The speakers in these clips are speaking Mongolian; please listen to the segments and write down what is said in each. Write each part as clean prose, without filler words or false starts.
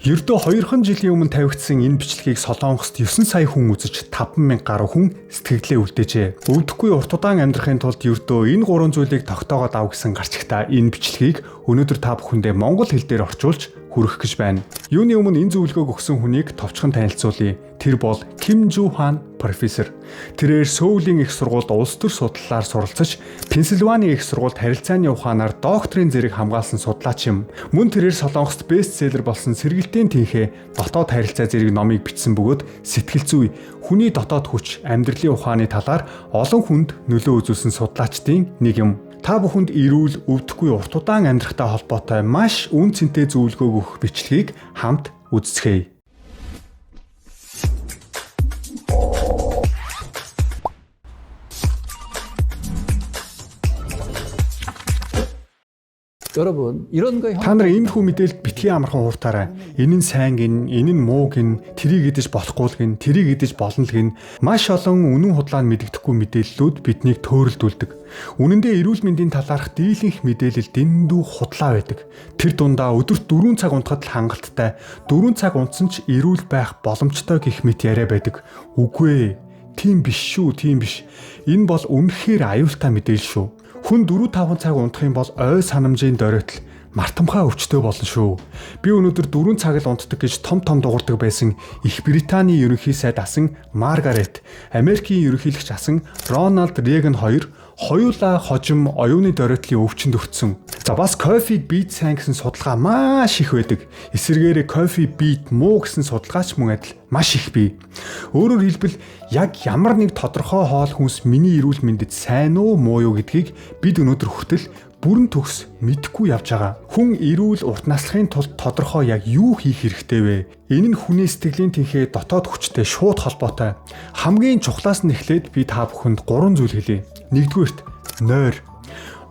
Ердөө 2 жилийн өмнө тавигдсан энэ бичлэгийг Солонгост 9 сая хүн үзэж 5,000 гаруй хүн сэтгэлдээ үлдээжээ. Өвдөхгүй урт удаан амьдрахын тулд ердөө энэ 3 зүйлийг тогтоогоод ав гэсэн гарчигта энэ бичлэгийг өнөөдөр та бүхэндээ монгол хэл дээр орчуулж хүргэх гэж байна. Юуны өмнө энэ зөвлөгөөг өгсөн хүнийг товчхон танилцуулъя. Тэр бол Ким Жу Хан профессор. Тэрээр Сөүлийн их сургуульд улс төр судлалаар суралцаж, Пенсильвани их сургуульд харилцааны ухаанаар докторийн зэрэг хамгаалсан судлаач юм. Мөн тэрээр Солонгост бестселлер болсон Сэргэлтийн тэнхээ дотоод харилцаа зэрэг номыг бичсэн бөгөөд сэтгэл зүй, хүний дотоод хүч, амьдралын ухааны талаар олон хүнд нөлөө үзүүлсэн судлаачдын нэг юм. Та бүхэнд эрүүл, өвдөхгүй урт удаан амьдрахтай холбоотой маш үн цэнтэй зөвлөгөө өгөх бичлэгийг хамт үздэхэй. 여러분 이런 거 та нар энэ хүү мэдээлэлд битгий амархан хууртаарай. Энэ нь сайн гин, энэ нь муу гин, тэрийг идэж болохгүй л гин, тэрийг идэж болно л гин. Маш олон үнэн худлаа нь мэддэхгүй мэдээллүүд биднийг төөрөлдүүлдэг. Үнэн дээр эрүүл мэндийн талаарх дийлэнх мэдээлэл дэндүү худлаа байдаг. Тэр дундаа өдөрт 4 цаг унтахад л хангалттай, 4 цаг унтсан ч эрүүл байх боломжтой гэх мэт яриа байдаг. Үгүй ээ. Тийм биш шүү, тийм биш. Энэ бол үнэхээр аюултай мэдээлэл шүү. Хүн 4-5 цаг унтах юм бол ой санамжийн доройтол мартамхай өвчтөй болно шүү. Би өнөөдөр 4 цаг л унтдаг гэж том дуурдаг байсан Их Британий ерөнхий сайд асан Маргарет, Америкийн ерөнхийлөгч асан Рональд Рейган хоёулаа хожим оюуны доройтлын өвчнөд өвдсөн. За бас кофе бит сайн гэсэн судалгаа маш их байдаг. Эсвэргээрээ кофе бит муу гэсэн судалгаач мөн адил маш их бий. Өөрөөр хэлбэл яг ямар нэг тодорхой хоол хүнс миний эрүүл мэндэд сайн уу муу юу гэдгийг бид өнөөдөр хүртэл бүрэн төгс мэдэхгүй явж байгаа. Хүн эрүүл урт наслахын тулд тодорхой яг юу хийх хэрэгтэй вэ? Энэ нь хүний сэтгэлийн тэнхээ дотоод хүчтэй шууд холбоотой. Хамгийн чухлаас нь эхлээд би та бүхэнд 3 зүйл хэлье. Нэгдүгээрт нойр.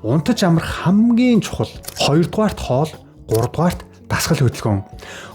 Унтаж амрах хамгийн чухал. Хоёрдугаарт хоол, гуравдугаарт дасгал хөдөлгөөн.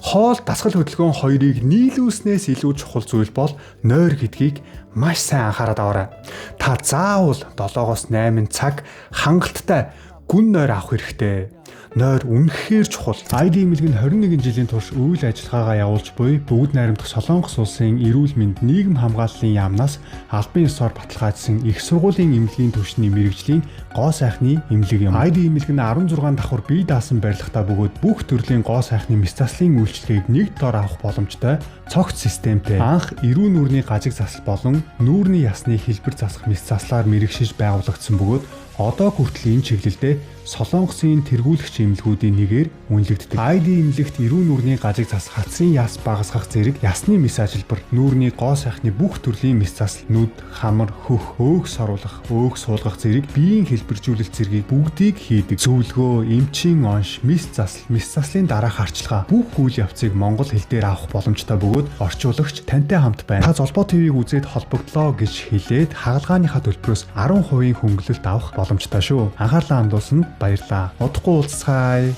Хоол, дасгал хөдөлгөөн хоёрыг нийлүүлснээс илүү чухал зүйл бол нойр гэдгийг маш сайн анхаарал аваарай. Та заавал 7-8 цаг хангалттай гүн нойр авах хэрэгтэй. Нойр үнэхээр чухал. ID эмнэлэг нь 21 жилийн турш үйл ажиллагаагаа явуулж буй бүгд найрамдах Солонгос улсын эрүүл мэнд нийгэм хамгааллын яамнаас албан ёсоор баталгаажсан их сургуулийн эмнэлгийн түвшний мэрэгжлийн гоо сайхны эмнэлэг юм. ID эмнэлэг нь 16 давхар бие даасан барилгатай бөгөөд бүх төрлийн гоо сайхны мэс заслын үйлчлэгийг нэг дор авах боломжтой цогц системтэй. Анх эрүүн нүрийн гажиг засал болон нүүрний ясны хэлбэр засах мэс заслаар мэрэгшиж байгуулагдсан бөгөөд одоо хүртэл энэ чиглэлдээ Солонгосын тэргүүлэгч эмнэлгүүдийн нэгээр үнэлэгддэг. ID эмнэлэгт эрүүн нүрийн гажиг засах, хатсын яс багасгах зэрэг ясны мэс ажилбар, нүүрний гоо сайхны бүх төрлийн мэс засал, нүд, хамар, хөх, өөх соруулах, өөх суулгах зэрэг биеийн хэлбэржүүлэлт зэргийг бүгдийг хийдэг. Зөвлөгөө, эмчийн онш, мэс заслын дараах арчилгаа бүх үйл явцыг монгол хэл дээр авах боломжтой бөгөөд орчуулагч тантай хамт байна. Та Золбоо ТV-г үзээд холбогдлоо гэж хэлээд хагалгааныхаа төлбөрөөс 10% хөнгөлөлт авах боломжтой шүү. Анхаарлаа хандуулсанд баярлалаа. Удахгүй уулзцаая.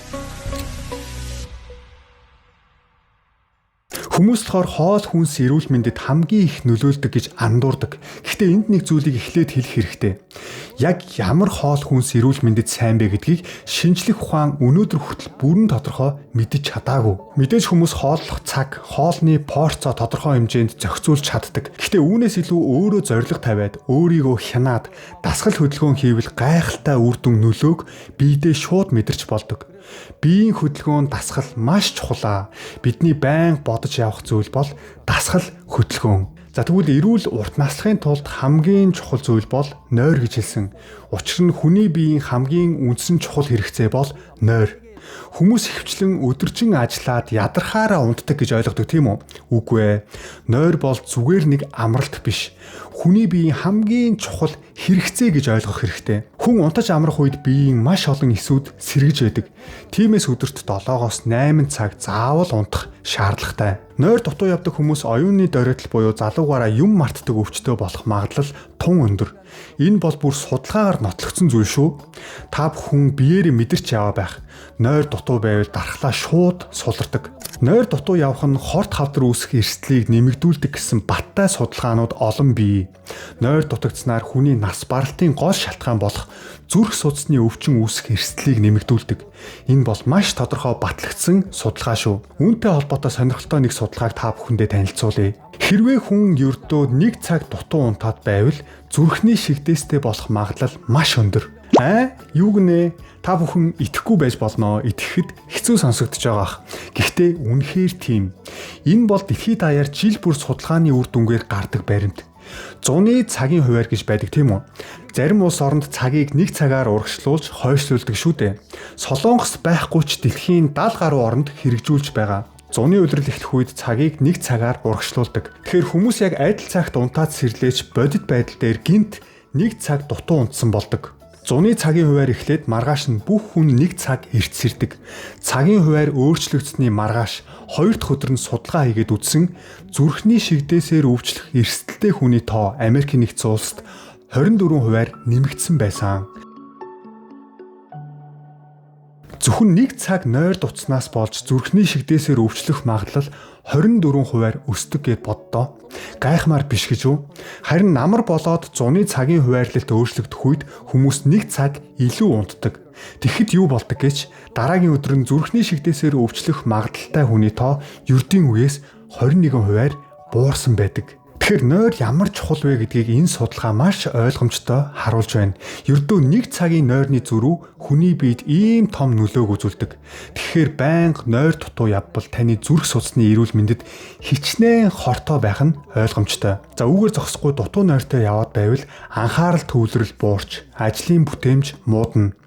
Хүмүүс болохоор хоол хүнс эрүүл мэндэд хамгийн их нөлөөлдөг гэж андуурдаг. Гэхдээ энд нэг зүйлийг эхлээд хэлэх хэрэгтэй. Яг ямар хоол хүнс эрүүл мэндэд сайн бэ гэдгийг шинжлэх ухаан өнөөдөр хүртэл бүрэн тодорхой мэдэж чадаагүй. Мэдээж хүмүүс хооллох цаг, хоолны порцоо тодорхой хэмжээнд зохицуулж чаддаг. Гэхдээ үүнээс илүү өөрөө зориг тавиад, өөрийгөө хянаад, дасгал хөдөлгөөн хийвэл гайхалтай үр дүн нөлөөг биедээ шууд мэдэрч болдог. Биеийн хөдөлгөөн дасгал маш чухал. Бидний байнга бодож явах зүйл бол дасгал хөдөлгөөн. За тэгвэл эрүүл урт наслахын тулд хамгийн чухал зүйл бол нойр гэж хэлсэн. Учир нь хүний биеийн хамгийн үндсэн чухал хэрэгцээ бол нойр. Хүмүүс ихвчлэн өдөржин ажиллаад ядархаараа унтдаг гэж ойлгодог тийм үү? Үгүй ээ. Нойр бол зүгээр нэг амралт биш. Хүний биеийн хамгийн чухал хэрэгцээ гэж ойлгох хэрэгтэй. Хүн унтаж амрах үед биеийн маш олон эсүүд сэргэж байдаг. Тиймээс өдөрт 7-8 цаг заавал унтах шаардлагатай. Нойр дутуу явдаг хүмүүс оюуны доройтол буюу залуугаараа юм мартдаг өвчтөй болох магадлал тун өндөр. Энэ бол бүр судалгаагаар нотлогдсон зүйл шүү. Та бүхэн биеэрээ мэдэрч яваа байх. Нойр дутуу байвал дархлаа шууд сулардаг. Нойр дутуу явах нь хорт хавдар үүсэх эрсдлийг нэмэгдүүлдэг гэсэн баттай судалгаанууд олон бий. Нойр дутагдсанаар хүний нас баралтын гол шалтгаан болох зүрх судасны өвчин үүсэх эрсдлийг нэмэгдүүлдэг. Энэ бол маш тодорхой батлагдсан судалгаа шүү. Үүнтэй холбоотой сонирхолтой нэг судалгааг та бүхэндээ танилцуулъя. Хэрвээ хүн ердөө 1 цаг дутуу унтаад байвал зүрхний шигдээстэй болох магадлал маш өндөр. Юу гинэ? Та бүхэн итгэхгүй байж болно. Итгэхэд хэцүү сонсогдож байгаа. Гэхдээ үнэхээр тийм. Энэ бол дэлхийд даяар жил бүр судалгааны үр дүнгээр гардаг баримт. Зуны цагийн хуваар гэж байдаг тийм үү? Зарим улс оронд цагийг 1 цагаар урагшлуулж хойшлуулдаг шүү дээ. Солонгос байхгүй ч дэлхийн 70 гаруй оронд хэрэгжүүлж байгаа. Зуны улирал эхлэх үед цагийг 1 цагаар урагшлуулдаг. Тэгэхээр хүмүүс яг адил цагт унтаад сэрлээж бодит байдал дээр гинт 1 цаг дутуу унтсан болдог. Зуны цагийн хуваар эхлээд маргааш нь бүх хүн 1 цаг эрт сэрдэг. Цагийн хуваар өөрчлөгдсөний маргааш 2 дахь өдөр нь судалгаа хийгээд үзсэн зүрхний шигдээсээр өвчлөх эрсдэлтэй хүний тоо Америкийн нэгдсэн улсад 24% нэмэгдсэн байсан. Зөвхөн 1 цаг нойр дутснаас болж зүрхний шигдээсээр өвчлөх магадлал 24% өсдөг гэд боддоо. Гайхмаар биш гэж үү? Харин намар болоод зуны цагийн хуваарлалт өөрчлөгдөх үед хүмүүс 1 цаг илүү унтдаг. Тэгэхэд юу болдог гэж дараагийн өдөр нь зүрхний шигдээсээр өвчлөх магадaltaй хүний тоо ердийн үеэс 21% буурсан байдаг. Тэгэхээр нойр ямар чухал вэ гэдгийг энэ судалгаа маш ойлгомжтой харуулж байна. Ердөө 1 цагийн нойрны зөрүү хүний биед ийм том нөлөөг үзүүлдэг. Тэгэхээр байнга нойр дутуу явбал таны зүрх судасны эрүүл мэндэд хичнээн хортой байх нь ойлгомжтой. За үүгээр зогсохгүй дутуу нойртой яваад байвал анхаарал төвлөрөл буурч, ажлын бүтээмж муудна.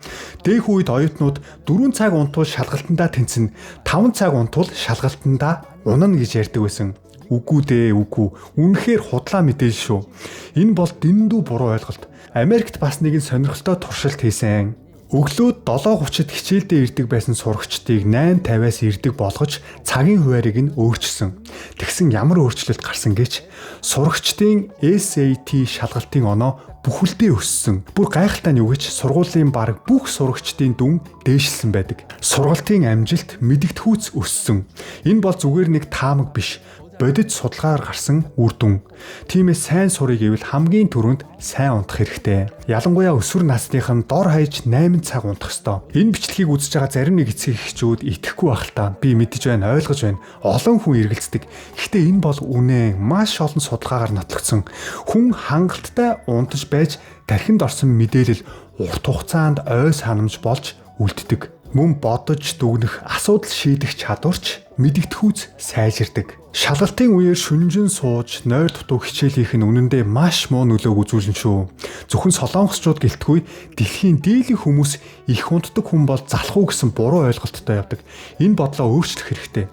Дэх үед оюутнууд 4 цаг унтвал шалгалтандаа тэнцэнэ, 5 цаг унтвал шалгалтандаа унана гэж ярьдаг байсан. Үгүй дээ, үгүй. Үнэхээр худлаа мэдээлэл шүү. Энэ бол дэндүү буруу ойлголт. Америкт бас нэгэн сонирхолтой туршилт хийсэн. Өглөө 7:30-д хичээлдээ ирдэг байсан сурагчдыг 8:50-аас ирдэг болгож цагийн хуваарийг нь өөрчилсөн. Тэгсэн ямар өөрчлөлт гарсан гэж сурагчдын SAT шалгалтын оноо бүхэлдээ өссөн. Бүр гайхалтай нь юу гэж сургуулийн бараг бүх сурагчдын дүн дээшилсэн байдаг. Сургалтын амжилт мэдэгдэхүйц өссөн. Энэ бол зүгээр нэг таамаг биш. Бодит судалгаагаар гарсан үр дүн. Тиймээс сайн сурыг гэвэл хамгийн түрүүнд сайн унтах хэрэгтэй. Ялангуяа өсвөр насных нь дор хаяж 8 цаг унтах ёстой. Энэ бичлэгийг үзэж байгаа зарим нэг эцэг эхчүүд итгэхгүй байх та. Би мэдэж байна, ойлгож байна. Олон хүн эргэлздэг. Гэхдээ энэ бол үнэн. Маш олон судалгаагаар нотлогдсон. Хүн хангалттай унтаж байж тархинд орсон мэдээлэл урт хугацаанд ой санамж болж үлддэг. Мөн бодож дүгнэх, асуудал шийдэх чадварч мэдэгдэхүйц сайжирдаг. Шалгалтын үеэр шүнжин сууж, нойр дутуу хичээл хийх нь үнэндээ маш муу нөлөөг үзүүлнэ шүү. Зөвхөн солонгосчууд гэлтгүй дэлхийн дийлэнх хүмүүс их унтдаг хүн бол залах уу гэсэн буруу ойлголттой явдаг. Энэ бодлоо өөрчлөх хэрэгтэй.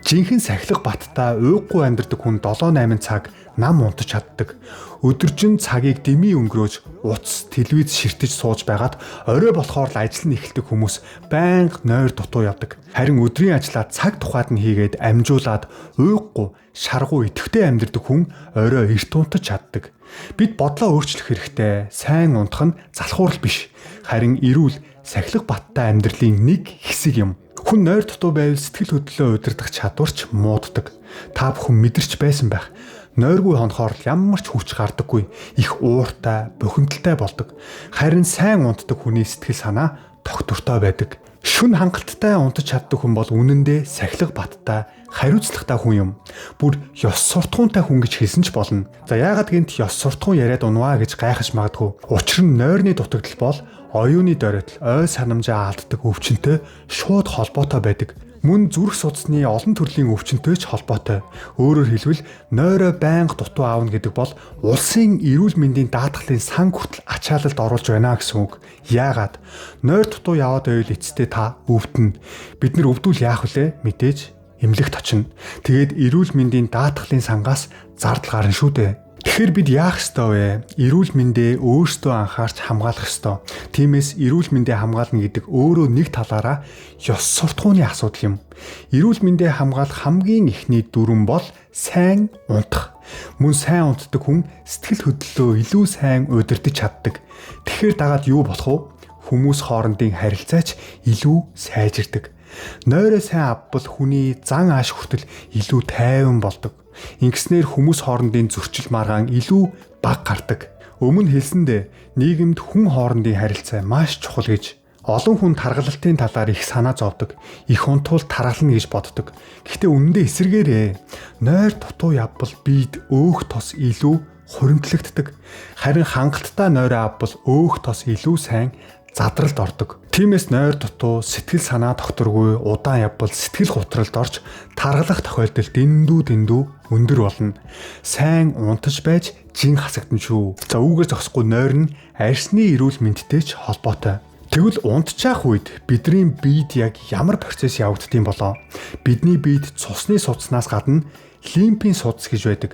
Жинхэнэ сахилга баттай уйггүй амьдардаг хүн 7-8 цаг нам унтаж чаддаг. Өдөржин цагийг дэмий өнгөрөөж утас, телевиз ширтэж сууж байгаад орой болохоор л ажил нь эхэлдэг хүмүүс байнга нойр дутуу явдаг. Харин өдрийн ажлаа цаг тухайд нь хийгээд амжуулаад уйггүй, шаргуу идэвхтэй амьдардаг хүн орой эрт унтаж чаддаг. Бид бодлоо өөрчлөх хэрэгтэй. Сайн унтах нь залхуурал биш. Харин эрүүл, сахилга баттай амьдралын нэг хэсэг юм. Хүн нойр дутуу байвал сэтгэл хөдлөлөө удирдах чадварч мууддаг. Та бүхэн мэдэрч байсан байх. Нойргүй хонохоор ямар ч хүч гардаггүй, их ууртай, бухимдалтай болдог. Харин сайн унтдаг хүний сэтгэл санаа тогтвортой байдаг. Шүн хангалттай унтаж чаддаг хүн бол үнэндээ сахилга баттай, хариуцлагатай хүн юм. Бүр ёс суртахуунтай хүн гэж хэлсэн ч болно. За яагаад гэнт ёс суртахуун яриад унваа гэж гайхаж магадгүй. Учир нь нойрны дутагдал бол оюуны доройтол, ой санамжаа алддаг өвчнөд шууд холбоотой байдаг. Мөн зүрх судасны олон төрлийн өвчнөдтэй ч холбоотой. Өөрөөр хэлбэл нойроо байнга дутуу аавна гэдэг бол улсын эрүүл мэндийн даатгалын сан хүртэл ачаалалд оруулж байна гэсэн үг. Яагаад? Нойр дутуу яваад байвал эцэстээ та өвдөнө. Бид нар өвдвөл яах вүлээ? Мэдээж эмнэлэгт очино. Тэгээд эрүүл мэндийн даатгалын сангаас зардал гарна шүү дээ. Тэгэхээр бид яах ёстой вэ? Эрүүл мэндээ өөрсдөө анхаарч хамгаалах ёстой. Тиймээс эрүүл мэндээ хамгаална гэдэг өөрөө нэг талаараа ёс суртахууны асуудал юм. Эрүүл мэндээ хамгаалах хамгийн эхний дүрэн бол сайн унтах. Мөн сайн унтдаг хүн сэтгэл хөдлөлөө илүү сайн удирдах чаддаг. Тэгэхээр дагаад юу болох вэ? Хүмүүс хоорондын харилцаач илүү сайжирдаг. Нойроо сайн авбал хүний зан ааш хүртэл илүү тайван болдог. Ингэснээр хүмүүс хоорондын зөрчил маргаан илүү бага гардаг. Өмнө хэлсэндээ нийгэмд хүн хоорондын харилцаа маш чухал гэж. Олон хүн таргалалтын талаар их санаа зовдөг. Их унтвал таргална гэж боддог. Гэхдээ үнэндээ эсэргээрээ нойр дутуу явбал бид өөх тос илүү хуримтлагддаг. Харин хангалттай нойроо авбал өөх тос илүү сайн задралд ордог. Тиймээс нойр дутуу, сэтгэл санаа докторгүй удаан явбал сэтгэл гутралд орж таргалах тохиолдол дэндүү өндөр болно. Сайн унтаж байж жин хасагдана шүү. За үүгээр зогсохгүй нойр нь арьсны эрүүл мэндтэй ч холбоотой. Тэгвэл унтчих үед бидний биед яг ямар процесс явагддгийг болоо. Бидний биед цусны судаснаас гадна лимфийн судас гэж байдаг.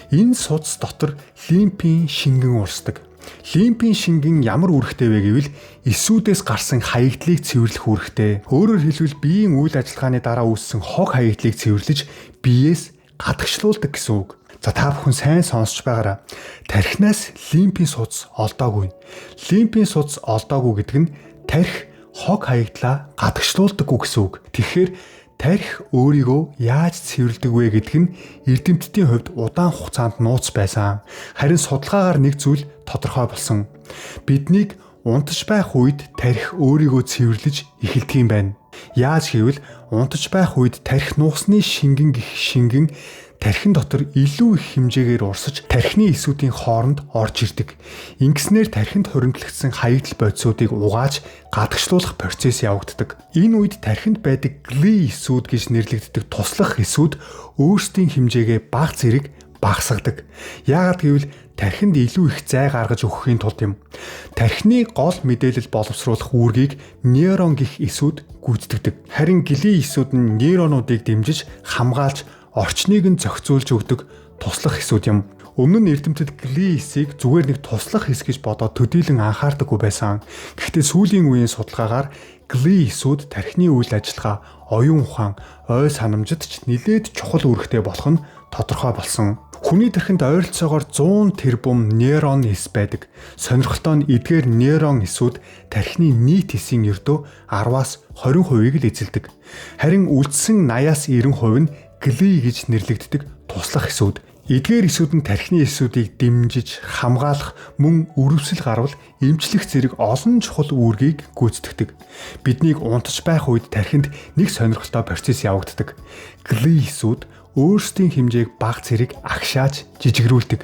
Энэ судас дотор лимфийн шингэн урсдаг. Лимфийн шингэн ямар үүрэгтэй вэ гэвэл эсүүдээс гарсан хаягдлыг цэвэрлэх үүрэгтэй. Өөрөөр хэлбэл биеийн үйл ажиллагааны дараа үүссэн хог хаягдлыг цэвэрлэж биеэс гадагшлуулдаг гэсэн үг. За та бүхэн сайн сонсч байгаарай. Тархинаас лимфийн судас олдоогүй. Лимфийн судас олдоогүй гэдэг нь тархи хог хаягдлаа гадагшлуулдаггүй гэсэн үг. Тэгэхээр тархи өөрийгөө яаж цэвэрлэдэг вэ гэдг нь эрдэмтдийн хувьд удаан хугацаанд нууц байсан. Харин судалгаагаар нэг зүйл тодорхой болсон. Биднийг унтаж байх үед тархи өөрийгөө цэвэрлэж эхэлдэг юм байна. Яаж гэвэл унтаж байх үед тархи нуусны шингэн гэх шингэн тархин дотор илүү их хэмжээгээр урсаж тархины эсүүдийн хооронд орж ирдэг. Ингэснээр тархинд хоригдлогдсон хаягдал бодисуудыг угааж гадагшлуулах процесс явагддаг. Энэ үед тархинд байдаг гли эсүүд гэж нэрлэгддэг туслах эсүүд өөрсдийн хэмжээгээ бага зэрэг багасгадаг. Яагаад гэвэл тархинд илүү их зай гаргаж өгөхийн тулд юм. Тархины гол мэдээлэл боловсруулах үүргийг нейрон гэх эсүүд гүйцэтгэдэг. Харин гли эсүүд нь нейронуудыг дэмжиж хамгаалж орчныг нь зохицуулж өгдөг туслах эсүүд юм. Өмнө нь эрдэмтэд гли эсийг зүгээр нэг туслах эс гэж бодоод төдийлөн анхаардаггүй байсан. Гэхдээ сүүлийн үеийн судалгаагаар гли эсүүд тархины үйл ажиллагаа, оюун ухаан, ой санамжид ч нэлээд чухал үүрэгтэй болох нь тодорхой болсон. Хүний тархинд ойролцоогоор 100 тэрбум нейрон эс байдаг. Сонирхолтой нь эдгээр нейрон эсүүд тархины нийт эсийн ердөө 10-аас 20%-ийг л эзэлдэг. Харин үлдсэн 80-аас 90% нь гли гэж нэрлэгддэг туслах эсүүд. Эдгээр эсүүд нь тархины эсүүдийг дэмжиж, хамгаалах, мөн өрөвсөл гарвал эмчлэх зэрэг олон чухал үүргийг гүйцэтгэдэг. Биднийг унтаж байх үед тархинд нэг сонирхолтой процесс явагддаг. Гли эсүүд өөрсдийн хэмжээг бага зэрэг агшааж жижигрүүлдэг.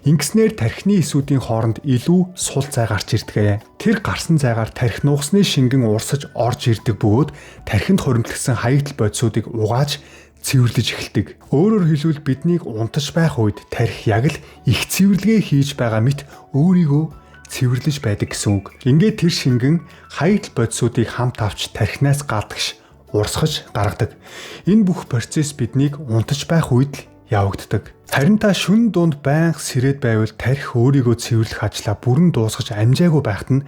Ингэснээр тархины эсүүдийн хооронд илүү сул зай гарч ирдэг. Тэр гарсан зайгаар тархи нуусны шингэн урсаж орж ирдэг бөгөөд тархинд хоригдлогдсон хаягдал бодисуудыг угааж цэвэрлэж эхэлдэг. Өөрөөр хэлбэл биднийг унтаж байх үед тархи яг л их цэвэрлэгээ хийж байгаа мэт өөрийгөө цэвэрлэж байдаг гэсэн үг. Ингээд тэр шингэн хаягдал бодисуудыг хамт авч тархинаас гадагш урсгаж гаргадаг. Энэ бүх процесс биднийг унтаж байх үед л явагддаг. Харин та шөнө дунд байнга сэрээд байвал тархи өөрийгөө цэвэрлэх ажлаа бүрэн дуусгаж амжаагүй байхад нь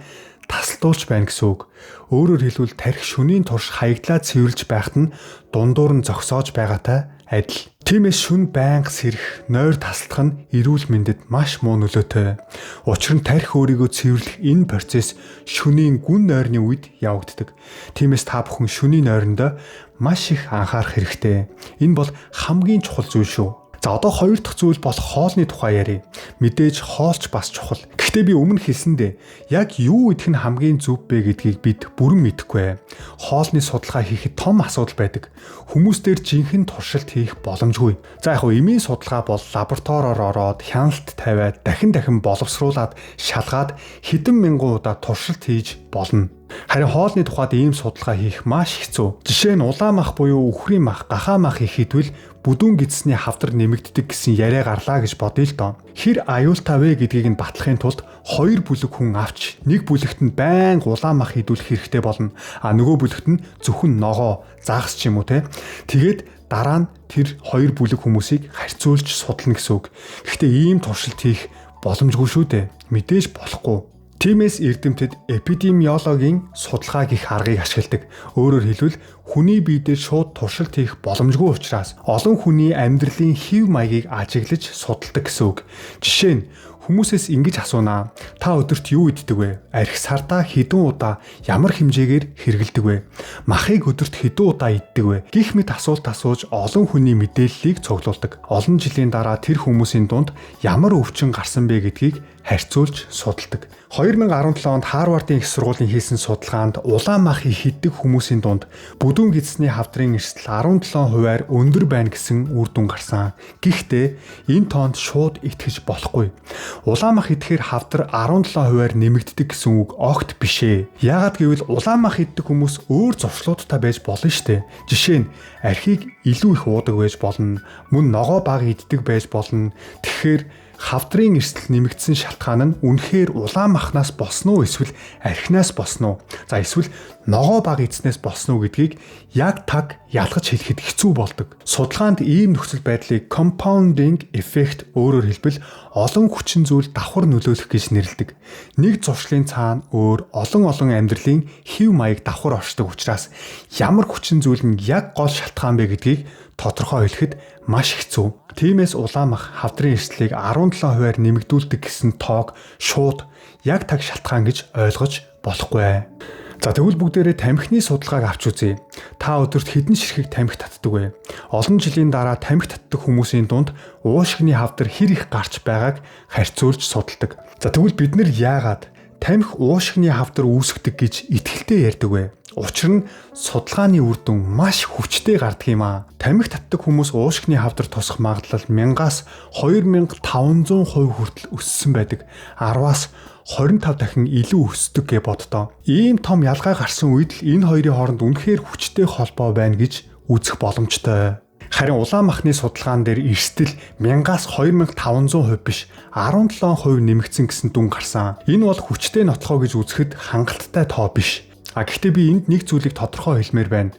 тасалдуулж байна гэсэн үг. Өөрөөр хэлбэл тархи шөнийн турш хаягдлаа цэвэрлж байхад нь дундуур нь зогсоож байгаатай адил. Тиймээс шөнө байнга сэрэх, нойр тасалдах нь эрүүл мэндэд маш муу нөлөөтэй. Учир нь тархи өөрийгөө цэвэрлэх энэ процесс шөнийн гүн нойрны үед явагддаг. Тиймээс та бүхэн шөнийн нойрондоо маш их анхаарах хэрэгтэй. Энэ бол хамгийн чухал зүйл шүү. За одоо хоёр дахь зүйл болох хоолны тухай ярив. Мэдээж хоолч бас чухал. Гэхдээ би өмнө хэлсэндээ яг юу идэх нь хамгийн зөв бэ гэдгийг бид бүрэн мэдэхгүй. Хоолны судалгаа хийхэд том асуудал байдаг. Хүмүүс дээр жинхэнэ туршилт хийх боломжгүй. За яг нь эмийн судалгаа бол лабораториор ороод хяналт тавиад дахин боловсруулад шалгаад хэдэн мянган удаа туршилт хийж болно. Харин хоолны тухайд ийм судалгаа хийх маш хэцүү. Жишээ нь улаан мах буюу үхрийн мах, гахаа мах ихэдвэл бүдүүн гидсний хавдар нэмэгддэг гэсэн яриа гарлаа гэж бодъё л доо. Хэр аюултай вэ гэдгийг нь батлахын тулд 2 бүлэг хүн авч нэг бүлэгт нь байнга улаан мах идүүлэх хэрэгтэй болно. А нөгөө бүлэгт нь зөвхөн ногоо, загас ч юм уу те. Тэгээд дараа нь тэр 2 бүлэг хүмүүсийг харьцуулж судална гэсэн үг. Гэхдээ ийм туршилт хийх боломжгүй шүү дээ. Мэдээж болохгүй. Тиймээс эрдэмтэд эпидемиологийн судалгаа гэх аргыг ашигладаг. Өөрөөр хэлбэл хүний бие дээр шууд туршилт хийх боломжгүй учраас олон хүний амьдралын хэв маягийг ажиглаж судалдаг гэсэн үг. Жишээ нь хүмүүсээс ингэж асуунаа. Та өдөрт юу иддэг вэ? Архи сардаа хэдэн удаа ямар хэмжээгээр хэргэлдэг вэ? Махыг өдөрт хэдэн удаа иддэг вэ? Гэх мэт асуулт асууж олон хүний мэдээллийг цуглуулдаг. Олон жилийн дараа тэр хүмүүсийн дунд ямар өвчин гарсан бэ гэдгийг харьцуулж судалдаг. 2017 онд Харвардын их сургуулийн хийсэн судалгаанд улаан мах иддэг хүмүүсийн дунд бүдүүн гидсний хавдрын эрсдэл 17%-аар өндөр байна гэсэн үр дүн гарсан. Гэхдээ энэ тоонд шууд итгэж болохгүй. Улаан мах идэхээр хавдар 17%-аар нэмэгддэг гэсэн үг огт биш ээ. Яагаад гэвэл улаан мах иддэг хүмүүс өөр зуршлуудтай байж болно штэ. Жишээ нь архийг илүү их уудаг байж болно. Мөн ногоо бага иддэг байж болно. Тэгэхээр хавдрын эрсдэл нэмэгдсэн шалтгаан нь үнэхээр улаан махнаас босноо эсвэл архинаас босноо. За эсвэл ногоо бага идснээс босноо гэдгийг яг таг ялгаж хэлэхэд хэцүү болдог. Судалгаанд ийм нөхцөл байдлыг compounding effect, өөрөөр хэлбэл олон хүчин зүйл давхар нөлөөлөх гэж нэрлэдэг. Нэг зуршлын цаана өөр олон амьдралын хэв маяг давхар оршдог учраас ямар хүчин зүйл нь яг гол шалтгаан бэ гэдгийг тодорхой хэлэхэд маш хэцүү. Тиймээс улаан мах хавдрын эрсдлийг 17%-аар нэмэгдүүлдэг гэсэн тоог шууд яг таг шалтгаан гэж ойлгож болохгүй. За тэгвэл бүгдээрээ тамхины судалгааг авч үзье. Та өдөрт хэдэн ширхэг тамхи татдаг вэ? Олон жилийн дараа тамхи татдаг хүмүүсийн дунд уушигны хавдар хэр их гарч байгааг харьцуулж судалдаг. За тэгвэл бид нар яагаад тамхи уушигны хавдар үүсгдэг гэж итгэлтэй ярьдаг вэ? Учир нь судалгааны үр дүн маш хүчтэй гардаг юм аа. Тамхи татдаг хүмүүс уушигны хавдар тусах магадлал 1000-аас 2500% хүртэл өссөн байдаг. 10-аас 25 дахин илүү өсдөг гэж боддоо. Ийм том ялгаа гарсан үед л энэ хоёрын хооронд үнэхээр хүчтэй холбоо байна гэж үзэх боломжтой. Харин улаан махны судалгаан дээр эрсдэл 1000-аас 2500% биш 17% нэмэгдсэн гэсэн дүн гарсан. Энэ бол хүчтэй нотлохоо гэж үзэхэд хангалттай тоо биш. Гэхдээ би энд нэг зүйлийг тодорхой хэлмээр байна.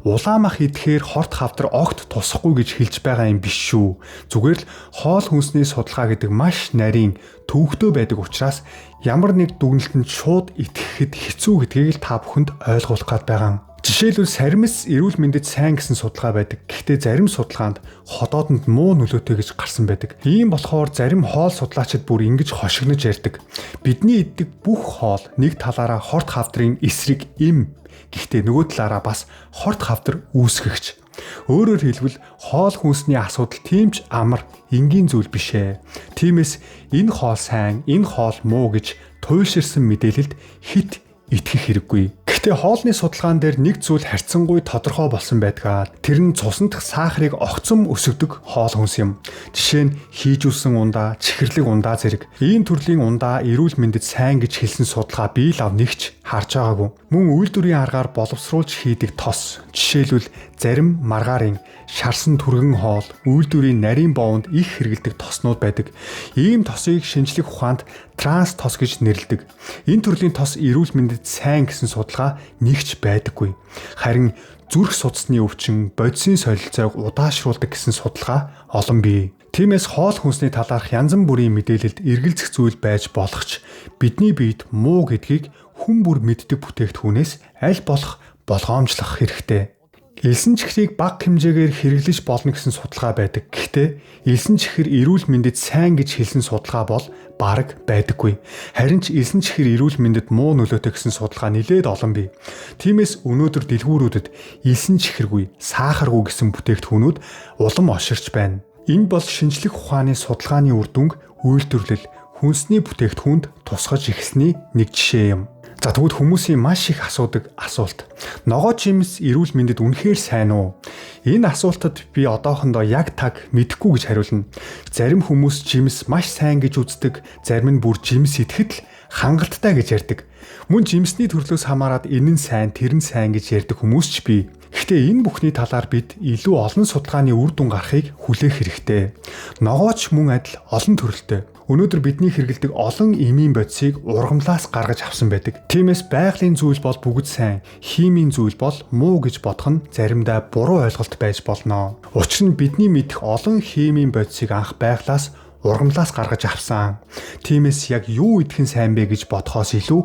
Улаан мах идэхээр хорт хавдар огт тусахгүй гэж хэлж байгаа юм биш шүү. Зүгээр л хоол хүнсний судалгаа гэдэг маш нарийн төвөгтэй байдаг учраас ямар нэг дүгнэлтэнд шууд итгэхэд хэцүү гэдгийг л та бүхэнд ойлгуулах гээд байгаа. Жишээлбэл саримс эрүүл мэндэд сайн гэсэн судалгаа байдаг. Гэхдээ зарим судалгаанд ходоодонд муу нөлөөтэй гэж гарсан байдаг. Ийм болохоор зарим хоол судлаачид бүр ингэж хошигнож ярьдаг. Бидний иддэг бүх хоол нэг талаараа хорт хавдрын эсрэг эм. Гэхдээ нөгөө талаараа бас хорт хавдар үүсгэгч. Өөрөөр хэлбэл хоол хүнсний асуудал тийм ч амар энгийн зүйл биш ээ. Тиймээс энэ хоол сайн, энэ хоол муу гэж туйлширсан мэдээлэлд хит итгэх хэрэггүй. Гэхдээ хоолны судалгаан дээр нэг зүйл харьцангуй тодорхой болсон байдгаа. Тэр нь цусндх сахарыг огцом өсгдөг хоол хүнс юм. Жишээ нь хийжүүлсэн ундаа, чихэрлэг ундаа зэрэг. Ийм төрлийн ундаа эрүүл мэндэд сайн гэж хэлсэн судалгаа бий л ав нэгч харж байгаагүй. Мөн үйлдвэрийн аргаар боловсруулж хийдэг тос, жишээлбэл зарим маргаарын шарсан түргэн хоол, үйлдвэрийн нарийн боовонд их хэрэгэлдэг тоснууд байдаг. Ийм тосыг шинжлэх ухаанд транс тос гэж нэрлэдэг. Энэ төрлийн тос эрүүл мэндэд сайн гэсэн судалгаа нэгч байдаггүй. Харин зүрх судасны өвчин, бодисын солилцоог удаашруулдаг гэсэн судалгаа олон бий. Тиймээс хоол хүнсний талаарх янз бүрийн мэдээлэлд эргэлзэх зүйл байж болох ч бидний биед муу гэдгийг хүн бүр мэддэг бүтээгдэхүүнээс аль болох болгоомжлох хэрэгтэй. Элсэн чихрийг бага хэмжээгээр хэрэглэж болно гэсэн судалгаа байдаг. Гэхдээ элсэн чихэр эрүүл мэндэд сайн гэж хэлсэн судалгаа бол бараг байдаггүй. Харин ч элсэн чихэр эрүүл мэндэд муу нөлөөтэй гэсэн судалгаа нэлээд олон бий. Тиймээс өнөөдөр дэлгүүрүүдэд элсэн чихэргүй, сахаргүй гэсэн бүтээгдэхүүнүүд улам олширч байна. Энэ бол шинжлэх ухааны судалгааны үр дүнг үйлдвэрлэл, хүнсний бүтээгдэхүүнд тусгаж эхэлсний нэг жишээ юм. За тэгвэл хүмүүсийн маш их асуудаг асуулт. Ногоо жимс эрүүл мэндэд үнэхээр сайн уу? Энэ асуултад би одоохондоо яг таг мэдэхгүй гэж хариулна. Зарим хүмүүс жимс маш сайн гэж үздэг, зарим нь бүр жимс идэхэд л хангалттай гэж ярьдаг. Мөн жимсний төрлөөс хамаарат энэ нь сайн, тэр нь сайн гэж ярьдаг хүмүүс ч бий. Гэхдээ энэ бүхний талаар бид илүү олон судалгааны үр дүн гарахыг хүлээх хэрэгтэй. Ногооч мөн адил олон төрөлтэй. Өнөөдөр бидний хэрэглэдэг олон эмийн бодисыг ургамлаас гаргаж авсан байдаг. Тиймээс байгалийн зүйл бол бүгд сайн, химийн зүйл бол муу гэж бодох нь заримдаа буруу ойлголт байж болно. Учир нь бидний мэдэх олон химийн бодисыг анх байглаас ургамлаас гаргаж авсан. Тиймээс яг юу идэх нь сайн бэ гэж бодохоос илүү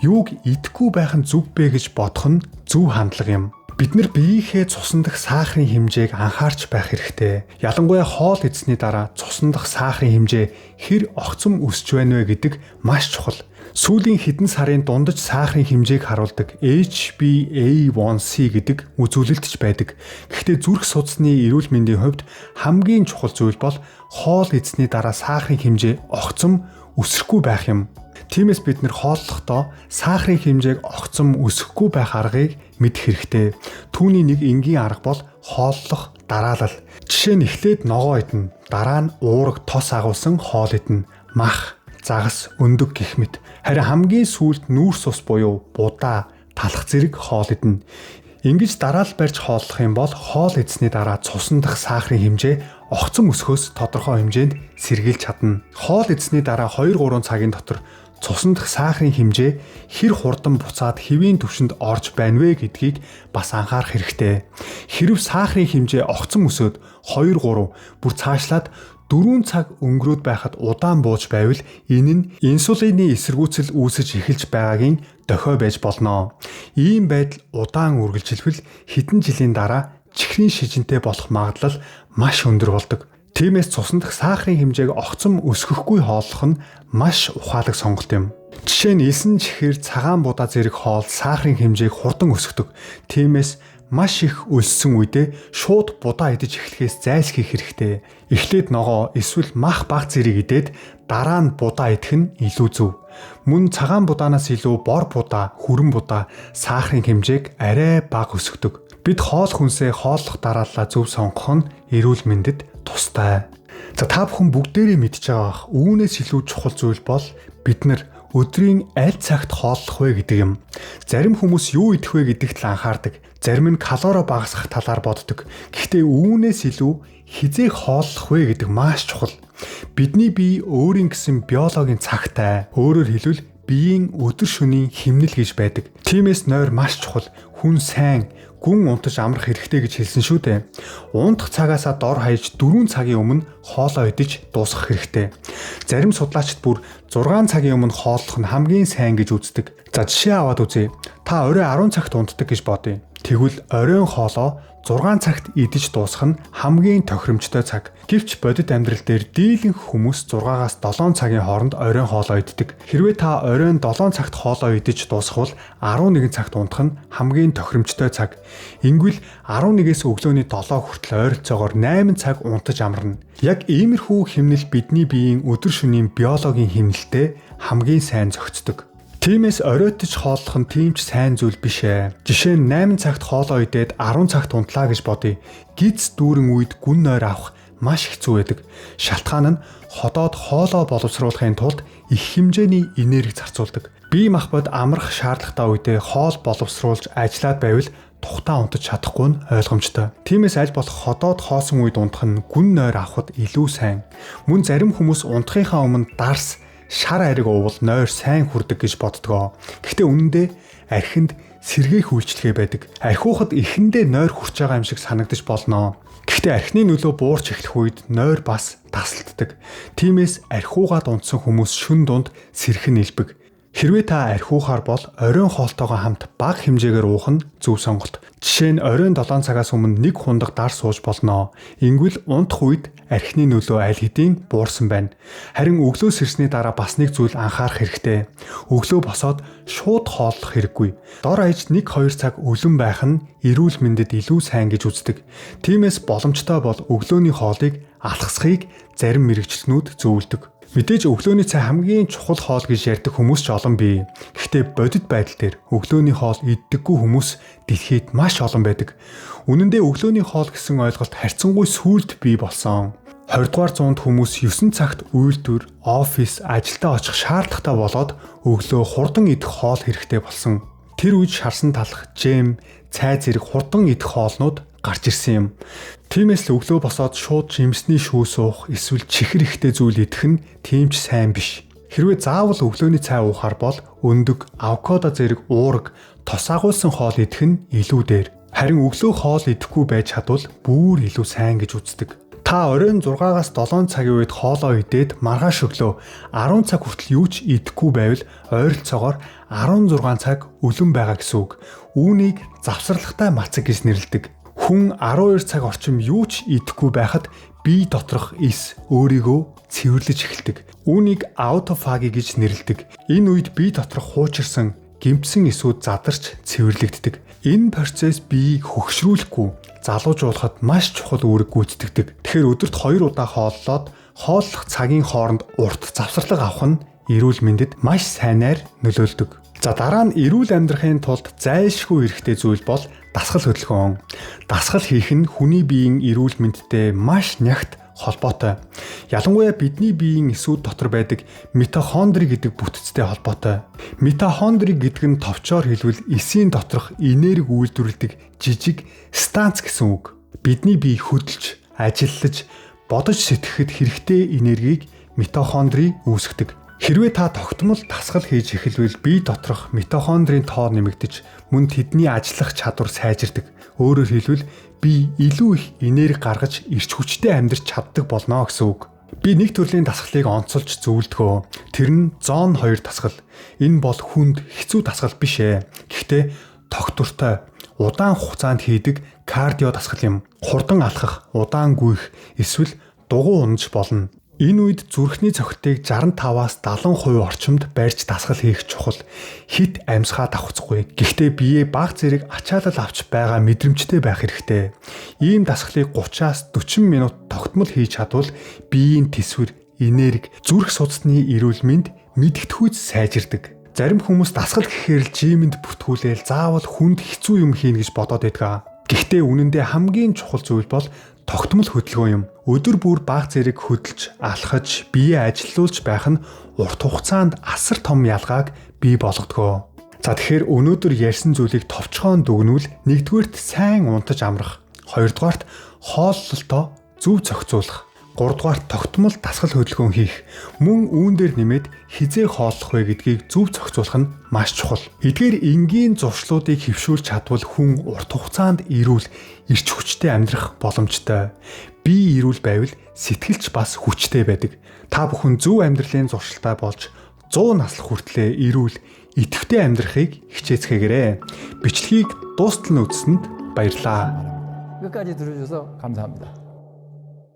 юуг идэхгүй байх нь зөв бэ гэж бодох нь зөв хандлага юм. Бид нар биеийнхээ цусндах сахарын хэмжээг анхаарч байх хэрэгтэй. Ялангуяа хоол идсэний дараа цусндах сахарын хэмжээ хэр огцом өсч байна вэ гэдэг маш чухал. Сүүлийн хэдэн сарын дундаж сахарын хэмжээг харуулдаг HbA1c гэдэг үзүүлэлт ч байдаг. Гэхдээ зүрх судасны эрүүл мэндийн хувьд хамгийн чухал зүйл бол хоол идсэний дараа сахарын хэмжээ огцом өсөхгүй байх юм. Тиймээс бид нэр хооллохдоо сахарын хэмжээг огцом өсөхгүй байх аргыг мэдэх хэрэгтэй. Түүний нэг энгийн арга бол хооллох дараалал. Жишээ нь эхлээд ногоо идэнэ, дараа нь уураг тос агуулсан хоол идэнэ, мах, загас, өндөг гэх мэт. Харин хамгийн сүүлд нүүрс ус буюу будаа, талах зэрэг хоол идэнэ. Ингэж дараалал барьж хооллох юм бол хоол идсний дараа цусан дахь сахарын хэмжээ огцом өсөхөөс тодорхой хэмжээнд сэргийлж чадна. Хоол идсний дараа 2-3 цагийн дотор цусан дахь сахарын хэмжээ хэр хурдан буцаад хэвийн түвшинд орж байна вэ гэдгийг бас анхаарах хэрэгтэй. Хэрэв сахарын хэмжээ огцом өсөөд 2-3 бүр цаашлаад 4 цаг өнгөрөөд байхад удаан бууж байвал энэ нь инсулины эсэргүүцэл үүсэж эхэлж байгаагийн дохио байж болно. Ийм байдал удаан үргэлжилвэл хэдэн жилийн дараа чихрийн шижинтэй болох магадлал маш өндөр болдог. Тиймээс цусан дахь сахарын хэмжээг огцом өсгөхгүй хооллох нь маш ухаалаг сонголт юм. Жишээ нь элсэн чихэр, цагаан будаа зэрэг хоол сахарын хэмжээг хурдан өсгдөг. Тиймээс маш их өлссөн үедээ шууд будаа идэж эхлэхээс зайлсхийх хэрэгтэй. Эхлээд ногоо эсвэл мах баг зэрэг идээд дараа нь будаа идэх нь илүү зөв. Мөн цагаан будаанаас илүү бор будаа, хүрэн будаа сахарын хэмжээг арай бага өсгдөг. Бид хоол хүнсээ хооллох дарааллаа зөв сонгох нь эрүүл мэндэд тустай. За та бүхэн бүгдээрээ мэдж байгаа үүнээс илүү чухал зүйл бол бид нар өдрийн аль цагт хооллох вэ гэдэг юм. Зарим хүмүүс юу идэх вэ гэдэгт л анхаардаг. Зарим нь калори багасгах талаар боддог. Гэхдээ үүнээс илүү хизээ хооллох вэ гэдэг маш чухал. Бидний бие өөрийн гэсэн биологийн цагтай. Өөрөөр хэлбэл биеийн өдөр шөнийн хэмнэл гэж байдаг. Тиймээс нойр маш чухал. Хүн сайн гүн унтаж амрах хэрэгтэй гэж хэлсэн шүү дээ. Унтах цагаасаа дор хаяж 4 цагийн өмнө хоолоо идэж дуусгах хэрэгтэй. Зарим судлаачид бүр 6 цагийн өмнө хооллох нь хамгийн сайн гэж үздэг. За жишээ аваад үзье. Та орой 10 цагт унтдаг гэж бодъё. Тэгвэл оройн хоолоо 6 цагт идэж дуусгах нь хамгийн тохиромжтой цаг. Гэвч бодит амьдрал дээр дийлэнх хүмүүс 6-аас 7 цагийн хооронд оройн хоолоо иддэг. Хэрвээ та оройн 7 цагт хоолоо идэж дуусгавал 11 цагт унтах нь хамгийн тохиромжтой цаг. Ингэвэл 11-ээс өглөөний 7 хүртэл ойролцоогоор 8 цаг унтаж амарна. Яг иймэрхүү хэмнэл бидний биеийн өдөр шөнийн биологийн хэмнэлтэй хамгийн сайн зохицдог. Тиймээс оройтож хооллох нь тийм ч сайн зүйл биш ээ. Жишээ нь 8 цагт хоолоо идээд 10 цагт унтлаа гэж бодъё. Гиз дүүрэн үед гүн нойр авах маш хэцүү байдаг. Шалтгаан нь ходоод хоолоо боловсруулахын тулд их хэмжээний энерги зарцуулдаг. Бие махбод амрах шаардлагатай үедээ хоол боловсруулж ажиллаад байвал тухтаа унтаж чадахгүй нь ойлгомжтой. Тиймээс аль болох ходоод хоосон үед унтах нь гүн нойр авахд илүү сайн. Мөн зарим хүмүүс унтахынхаа өмнө дарс шар ариг уувал нойр сайн хүрдэг гэж боддгоо. Гэхдээ үнэндээ архинд сэргээх үйлчлэгээ байдаг. Архиухад эхэндээ нойр хүрч байгаа юм шиг санагдаж болно. Гэхдээ архины нөлөө буурч эхлэх үед нойр бас тасалддаг. Тиймээс архиугаад унтсан хүмүүс шүн дунд сэрхэн илбэг. Хэрвээ та архиухаар бол оройн хоолтойгоо хамт бага хэмжээгээр уух нь зөв сонголт. Жишээ нь оройн 7 цагаас өмнө 1 хундаг дар сууж болно. Ингэвэл унтах үед архины нөлөө аль хэдийн буурсан байна. Харин өглөө сэрсний дараа бас нэг зүйл анхаарах хэрэгтэй. Өглөө босоод шууд хооллох хэрэггүй. Дор хаяж 1-2 цаг өлөн байх нь эрүүл мэндэд илүү сайн гэж үздэг. Тиймээс боломжтой бол өглөөний хоолыг алхасхийг зарим мэрэгчлэнүүд зөвлөдөг. Мэдээж өглөөний цай хамгийн чухал хоол гэж ярьдаг хүмүүс ч олон бий. Гэхдээ бодит байдал дээр өглөөний хоол иддэггүй хүмүүс дэлхийд маш олон байдаг. Үнэн дээр өглөөний хоол гэсэн ойлголт харьцангуй сүүлд бий болсон. 20 дугаар зуунд хүмүүс 9 цагт үйлдвэр, офис, ажилдаа очих шаардлагатай болоод өглөө хурдан идэх хоол хэрэгтэй болсон. Тэр үед шарсан талах, жем, цай зэрэг хурдан идэх хоолнууд гарч ирсэн юм. Тиймээс л өглөө босоод шууд жимсний шүү суух, эсвэл чихэр ихтэй зүйл идэх нь тийм ч сайн биш. Хэрвээ заавал өглөөний цай уухаар бол өндөг, авокадо зэрэг уураг, тос агуулсан хоол идэх нь илүү дээр. Харин өглөө хоол идэхгүй байж чадвал бүр илүү сайн гэж үздэг. Та оройн 6-аас 7 цагийн үед хоолоо идээд маргааш өглөө 10 цаг хүртэл юу ч идэхгүй байвал ойролцоогоор 16 цаг өлөн байгаа гэсэн үг. Үүнийг завсарлагатай мацаг гэж нэрлэдэг. Хүн 12 цаг орчим юу ч идэхгүй байхад бие доторх эс өөрийгөө цэвэрлэж эхэлдэг. Үүнийг аутофаги гэж нэрлэдэг. Энэ үед бие доторх хуучирсан гэмтсэн эсүүд задарч цэвэрлэгддэг. Энэ процесс биеийг хөгшрүүлэхгүй залуужуулахад маш чухал үүрэг гүйцэтгэдэг. Тэгэхээр өдөрт 2 удаа хооллоод хооллох цагийн хооронд урт завсарлага авах нь эрүүл мэндэд маш сайнаар нөлөөлдөг. За дараа нь эрүүл амьдрахын тулд зайлшгүй хэрэгтэй зүйл бол дасгал хөдөлгөөн. Дасгал хийх нь хүний биеийн эрүүл мэндтэй маш нягт холбоотой. Ялангуяа бидний биеийн эсүүд дотор байдаг митохондри гэдэг бүтцтэй холбоотой. Митохондри гэдэг нь товчоор хэлбэл эсийн доторх энерги үйлдвэрлэдэг жижиг станц гэсэн үг. Бидний бие хөдөлж, ажиллаж, бодож сэтгэхэд хэрэгтэй энергийг митохондри үүсгэдэг. Хэрвээ та тогтмол дасгал хийж эхэлвэл бие доторх митохондрийн тоо нэмэгдэж, мөн тэдний ажиллах чадвар сайжирдаг. Өөрөөр хэлбэл би илүү их энерги гаргаж эрч хүчтэй амьдрч чаддаг болно гэсэн үг. Би нэг төрлийн дасгалыг онцолж зөвлөдгөө. Тэр нь зон 2 дасгал. Энэ бол хүнд хэцүү дасгал биш ээ. Гэхдээ тогтвортой, удаан хугацаанд хийдэг кардио дасгал юм. Хурдан алхах, удаан гүйх, эсвэл дугуй унаж болно. Энэ үед зүрхний цогтыг 65-аас 70% орчимд барьж дасгал хийх чухал. Хит амьсгаа давхцахгүй. Гэхдээ биеэ баг зэрэг ачаалал авч байгаа мэдрэмжтэй байх хэрэгтэй. Ийм дасгалыг 30-аас 40 минут тогтмол хийж чадвал биеийн тэсвэр, энерги, зүрх судасны эрүүл мэнд мэдгэдэггүйц сайжирдаг. Зарим хүмүүс дасгал гэхээр л жимэнд бүртгүүлээл заавал хүнд хэцүү юм хийнэ гэж бодоод байдаг. Гэхдээ үнэндээ хамгийн чухал зүйл бол тогтмол хөдөлгөөн юм. Өдөр бүр баг зэрэг хөдөлж, алхаж, биеэ ажилуулж байх нь урт хугацаанд асар том ялгааг бий болгодог. За тэгэхээр өнөөдөр ярьсан зүйлийг товчхон дүгнвэл нэгдүгээрт сайн унтаж амрах, хоёрдугаарт хооллолтоо зөв зохицуулах, гуравдугаарт тогтмол дасгал хөдөлгөөн хийх, мөн үүн дээр нэмээд хизээ хооллох вэ гэдгийг зөв зохицуулах нь маш чухал. Эдгээр энгийн зуршлуудыг хэвшүүлж чадвал хүн урт хугацаанд эрүүл, эрч хүчтэй амьдрах боломжтой. Бие эрүүл байвал сэтгэлч бас хүчтэй байдаг. Та бүхэн зөв амьдралын зуршилтай болж 100 наслах хүртлээр эрүүл, идэвхтэй амьдрахыг хичээцгээгээрэй. Бичлэгийг дуустал нь үзсэнд баярлалаа. 끝까지 들어주셔서 감사합니다.